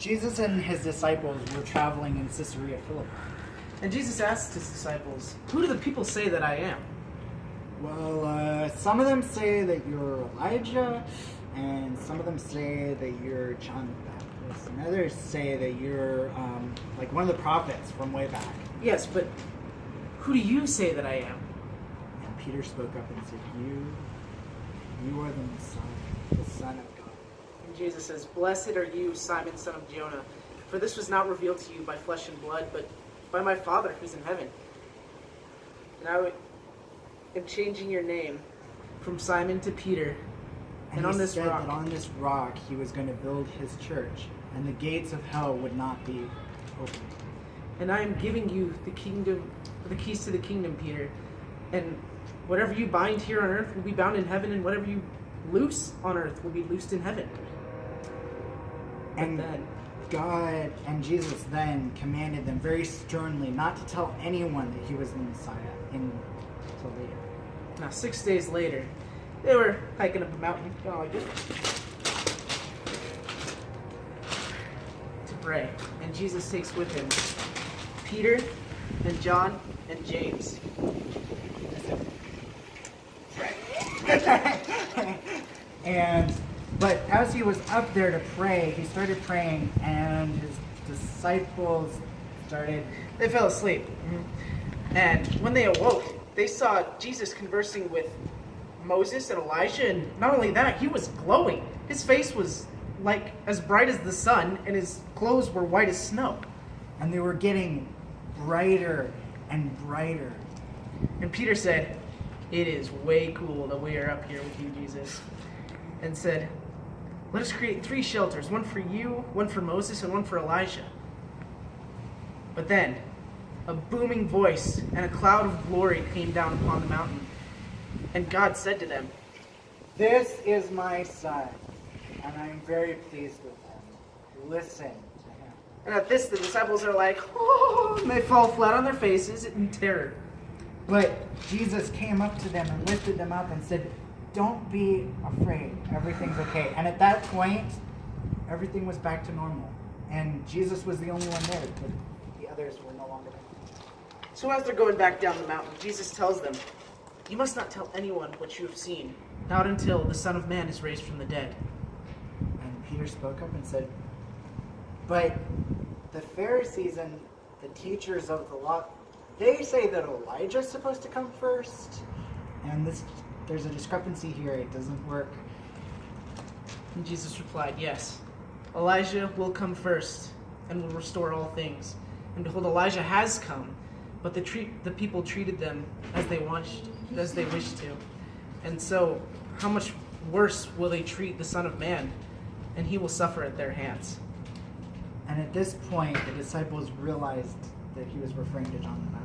Jesus and his disciples were traveling in Caesarea Philippi. And Jesus asked his disciples, "Who do the people say that I am?" Well, some of them say that you're Elijah, and some of them say that you're John the Baptist, and others say that you're like one of the prophets from way back. Yes, but who do you say that I am? And Peter spoke up and said, You are the Messiah, the Son of God. And Jesus says, "Blessed are you, Simon, son of Jonah, for this was not revealed to you by flesh and blood, but by my Father who's in heaven. And I am changing your name from Simon to Peter, and on this said rock." that on this rock he was going to build his church, and the gates of hell would not be opened. "And I am giving you the keys to the kingdom, Peter. And whatever you bind here on earth will be bound in heaven, and whatever you loose on earth will be loosed in heaven." And then God and Jesus then commanded them very sternly not to tell anyone that he was the Messiah until later. Now 6 days later, they were hiking up a mountain like this to pray. And Jesus takes with him Peter and John and James. But as he was up there to pray, he started praying, and his disciples They fell asleep. And when they awoke, they saw Jesus conversing with Moses and Elijah, and not only that, he was glowing. His face was like as bright as the sun, and his clothes were white as snow. and they were getting brighter and brighter. And Peter said, "It is way cool that we are up here with you, Jesus." And said, "Let us create 3 shelters, one for you, one for Moses, and one for Elijah." But then, a booming voice and a cloud of glory came down upon the mountain. And God said to them, This is my son, and I am very pleased with him. Listen to him. and at this the disciples are like, "Oh," and they fall flat on their faces in terror. But Jesus came up to them and lifted them up and said, Don't be afraid. Everything's okay. And at that point, everything was back to normal. And Jesus was the only one there, but the others were no longer there. So as they're going back down the mountain, Jesus tells them, "You must not tell anyone what you have seen, not until the Son of Man is raised from the dead." And Peter spoke up and said, But the Pharisees and the teachers of the law, they say that Elijah's supposed to come first. And there's a discrepancy here. It doesn't work. And Jesus replied, "Yes, Elijah will come first and will restore all things. And behold, Elijah has come, but the people treated them as they wished to. And so, how much worse will they treat the Son of Man? And he will suffer at their hands." And at this point, the disciples realized that he was referring to John the Baptist.